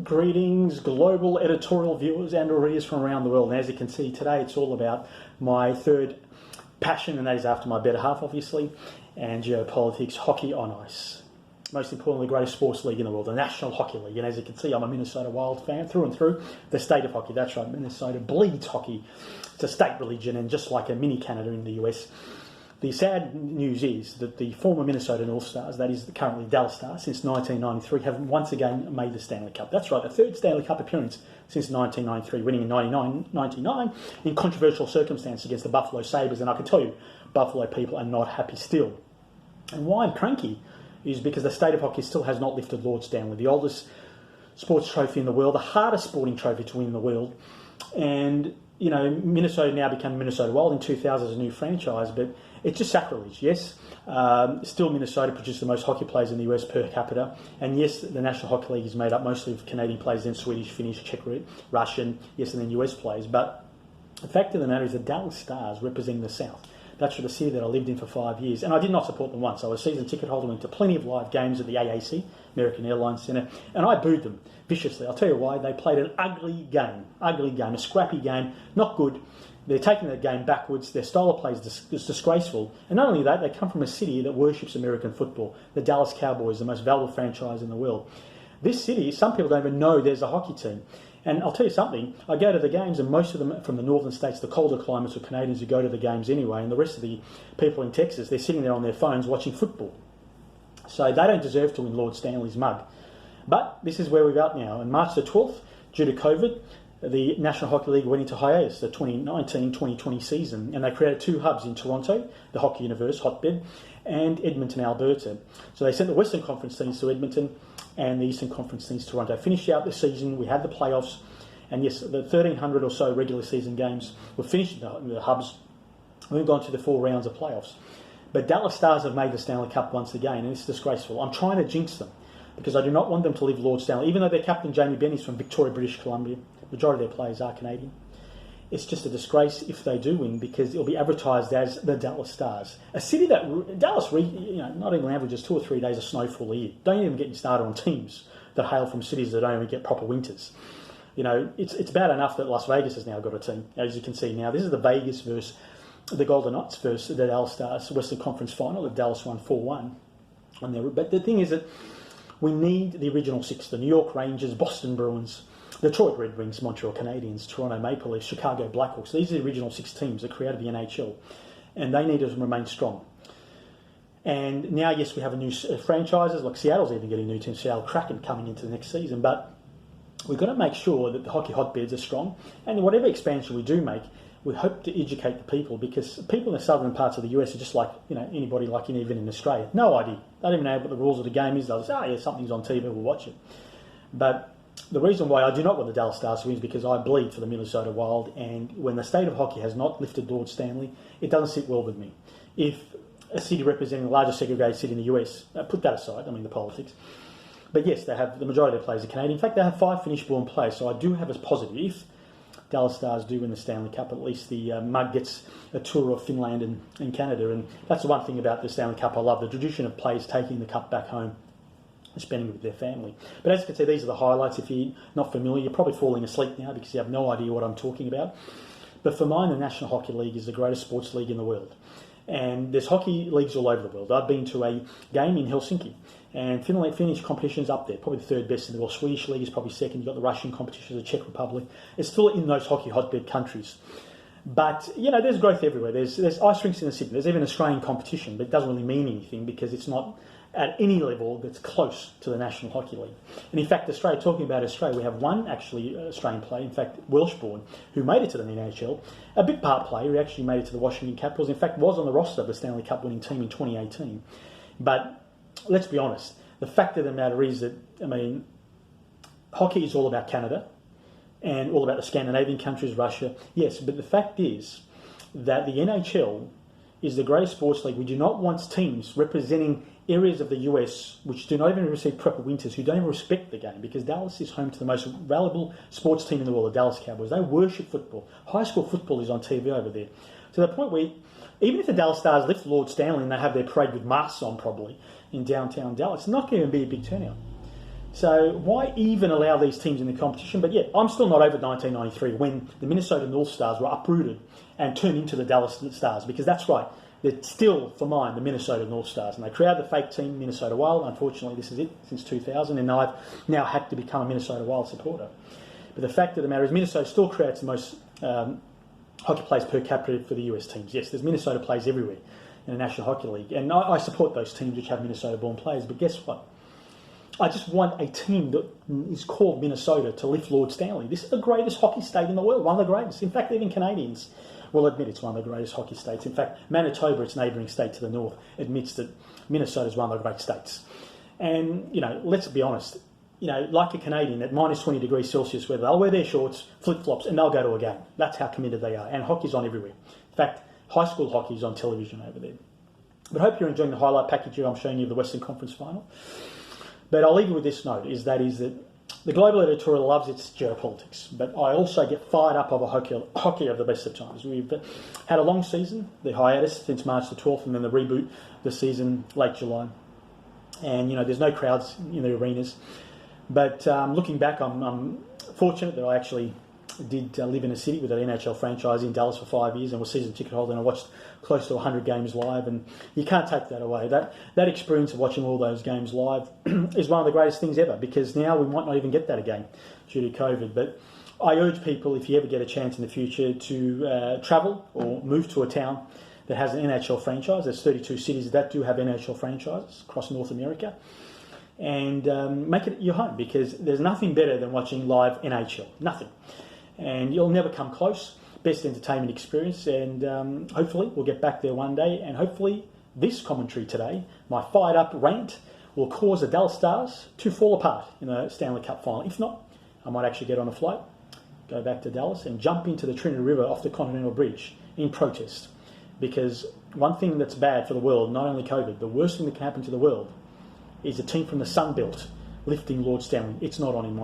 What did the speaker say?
Greetings, global editorial viewers and readers from around the world. And as you can see today, it's all about my third passion, and that is after my better half, obviously, and geopolitics, hockey on ice. Most importantly, the greatest sports league in the world, the National Hockey League. And as you can see, I'm a Minnesota Wild fan through and through. The state of hockey, that's right, Minnesota bleeds hockey. It's a state religion, and just like a mini Canada in the US. The sad news is that the former Minnesota North Stars, that is currently Dallas Stars, since 1993, have once again made the Stanley Cup. That's right, the third Stanley Cup appearance since 1993, winning in 99 in controversial circumstances against the Buffalo Sabres. And I can tell you, Buffalo people are not happy still. And why I'm cranky is because the state of hockey still has not lifted Lord Stanley, the oldest sports trophy in the world, the hardest sporting trophy to win in the world. And, you know, Minnesota now became Minnesota Wild in 2000 as a new franchise, but it's just sacrilege, yes. Still, Minnesota produced the most hockey players in the US per capita. And yes, the National Hockey League is made up mostly of Canadian players, then Swedish, Finnish, Czech, Russian, yes, and then US players. But the fact of the matter is the Dallas Stars representing the South. That's for the city that I lived in for 5 years. And I did not support them once. I was a season ticket holder, went to plenty of live games at the AAC, American Airlines Centre, and I booed them viciously. I'll tell you why. They played an ugly game, a scrappy game, not good. They're taking the game backwards. Their style of play is disgraceful. And not only that, they come from a city that worships American football. The Dallas Cowboys, the most valuable franchise in the world. This city, some people don't even know there's a hockey team. And I'll tell you something, I go to the games, and most of them from the northern states, the colder climates, are Canadians who go to the games anyway, and the rest of the people in Texas, they're sitting there on their phones watching football. So they don't deserve to win Lord Stanley's mug. But this is where we're at now. On March the 12th, due to COVID, the National Hockey League went into hiatus, the 2019-2020 season, and they created two hubs in Toronto, the Hockey Universe, hotbed, and Edmonton, Alberta. So they sent the Western Conference teams to Edmonton and the Eastern Conference teams to Toronto. Finished out the season, we had the playoffs, and yes, the 1,300 or so regular season games were finished in the hubs. We've gone to the 4 rounds of playoffs. But Dallas Stars have made the Stanley Cup once again, and it's disgraceful. I'm trying to jinx them, because I do not want them to live Lord Stanley, even though their captain, Jamie Benn, is from Victoria, British Columbia. The majority of their players are Canadian. It's just a disgrace if they do win, because it'll be advertised as the Dallas Stars. A city that, Dallas, not even averages 2 or 3 days of snowfall a year. Don't even get me started on teams that hail from cities that don't even get proper winters. You know, it's bad enough that Las Vegas has now got a team. As you can see now, this is the Vegas versus the Golden Knights versus the Dallas Stars Western Conference Final. The Dallas won 4-1 on there. But the thing is that we need the original 6, the New York Rangers, Boston Bruins, Detroit Red Wings, Montreal Canadiens, Toronto Maple Leafs, Chicago Blackhawks. These are the original 6 teams that created the NHL, and they need to remain strong. And now, yes, we have a new franchises, like Seattle's even getting a new team, Seattle Kraken, coming into the next season. But we've got to make sure that the hockey hotbeds are strong, and whatever expansion we do make, we hope to educate the people, because people in the southern parts of the US are just like, anybody, like even in Australia. No idea. They don't even know what the rules of the game is. They'll say, yeah, something's on TV, we'll watch it. But the reason why I do not want the Dallas Stars to win is because I bleed for the Minnesota Wild, and when the state of hockey has not lifted Lord Stanley, it doesn't sit well with me. If a city representing the largest segregated city in the US, put that aside, the politics, but yes, they have the majority of their players are Canadian. In fact, they have 5 Finnish-born players, so I do have as positive. If Dallas Stars do win the Stanley Cup, at least the mug gets a tour of Finland and Canada, and that's the one thing about the Stanley Cup I love, the tradition of players taking the cup back home and spending it with their family. But as you can see, these are the highlights. If you're not familiar, you're probably falling asleep now because you have no idea what I'm talking about. But for mine, the National Hockey League is the greatest sports league in the world. And there's hockey leagues all over the world. I've been to a game in Helsinki, and Finnish competition's up there, probably the 3rd best in the world. Swedish league is probably 2nd. You've got the Russian competition, the Czech Republic. It's still in those hockey hotbed countries. But, there's growth everywhere. There's ice rinks in the city. There's even Australian competition, but it doesn't really mean anything because it's not at any level that's close to the National Hockey League. And in fact, Australia, talking about Australia, we have one actually Australian player, in fact, Welsh-born, who made it to the NHL, a big part player who actually made it to the Washington Capitals, in fact, was on the roster of the Stanley Cup winning team in 2018. But let's be honest, the fact of the matter is that, hockey is all about Canada and all about the Scandinavian countries, Russia, yes, but the fact is that the NHL is the greatest sports league. We do not want teams representing areas of the US which do not even receive proper winters, who don't even respect the game, because Dallas is home to the most valuable sports team in the world, the Dallas Cowboys. They worship football. High school football is on TV over there. To the point where, even if the Dallas Stars lift Lord Stanley and they have their parade with masks on probably in downtown Dallas, it's not going to be a big turnout. So why even allow these teams in the competition? But yeah, I'm still not over 1993 when the Minnesota North Stars were uprooted and turned into the Dallas Stars, because that's right. They're still, for mine, the Minnesota North Stars. And they created the fake team, Minnesota Wild. Unfortunately, this is it since 2000, and I've now had to become a Minnesota Wild supporter. But the fact of the matter is Minnesota still creates the most hockey players per capita for the US teams. Yes, there's Minnesota players everywhere in the National Hockey League. And I support those teams which have Minnesota-born players. But guess what? I just want a team that is called Minnesota to lift Lord Stanley. This is the greatest hockey state in the world, one of the greatest. In fact, even Canadians will admit it's one of the greatest hockey states. In fact, Manitoba, its neighbouring state to the north, admits that Minnesota is one of the great states. And, let's be honest, like a Canadian at minus 20 degrees Celsius weather, they'll wear their shorts, flip-flops, and they'll go to a game. That's how committed they are. And hockey's on everywhere. In fact, high school hockey's on television over there. But I hope you're enjoying the highlight package here I'm showing you of the Western Conference Final. But I'll leave you with this note, is that the global editorial loves its geopolitics, but I also get fired up over hockey of the best of times. We've had a long season, the hiatus since March the 12th, and then the reboot the season late July. And, there's no crowds in the arenas. But looking back, I'm fortunate that I actually did live in a city with an NHL franchise in Dallas for 5 years and was season ticket holder, and I watched close to 100 games live, and you can't take that away. That experience of watching all those games live is one of the greatest things ever, because now we might not even get that again due to COVID. But I urge people, if you ever get a chance in the future, to travel or move to a town that has an NHL franchise. There's 32 cities that do have NHL franchises across North America. And make it your home, because there's nothing better than watching live NHL. Nothing. And you'll never come close. Best entertainment experience, and hopefully we'll get back there one day, and hopefully this commentary today, my fired up rant, will cause the Dallas Stars to fall apart in the Stanley Cup final. If not, I might actually get on a flight, go back to Dallas and jump into the Trinity River off the Continental Bridge in protest. Because one thing that's bad for the world, not only COVID, the worst thing that can happen to the world is a team from the Sun Belt lifting Lord Stanley. It's not on in my